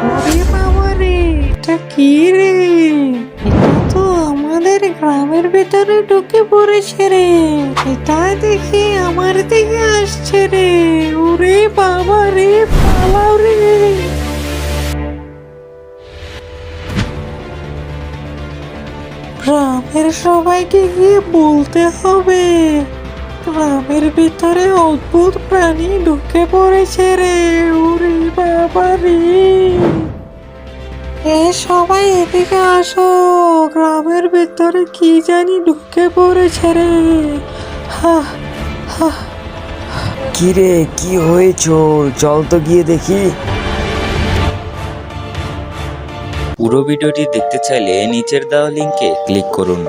ওরে বাবা রে, এটা কি রে? এটা তো আমাদের গ্রামের ভেতরে ঢুকে পড়েছে রে। এটা দেখি আমার দিকে আসছে রে। ওরে বাবা রে, পালাও রে। গ্রামের সবাইকে গিয়ে বলতে হবে গ্রামের ভিতরে অদ্ভুত প্রাণী ঢুকে পড়েছে রে। ওরে বাবা রে, এ সবাই এদিকে আসো, গ্রামের ভিতরে কি জানি ঢুকে পড়েছে রে। হা হা। কিরে, কি হয়েছ? চল তো গিয়ে দেখি। পুরো ভিডিওটি দেখতে চাইলে নিচের দেওয়া লিংকে ক্লিক করুন।